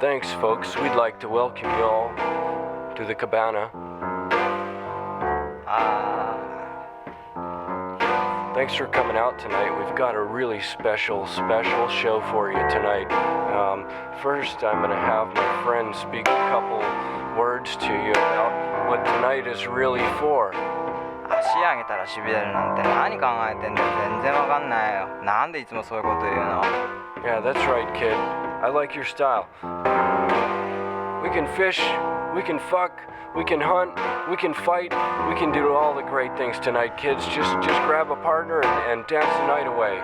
thanks, folks. We'd like to welcome you all to the cabana. Thanks for coming out tonight. We've got a really special show for you tonight. First, I'm going to have my friend speak a couple words to you about what tonight is really for. 足上げたらしびれるなんて何考えてんだよ。全然わかんないよ。なんでいつもそういうこと言うの？ Yeah, that's right, kid. I like your style. We can fish, we can fuck, we can hunt, we can fight, we can do all the great things tonight, kids. Just grab a partner and dance the night away.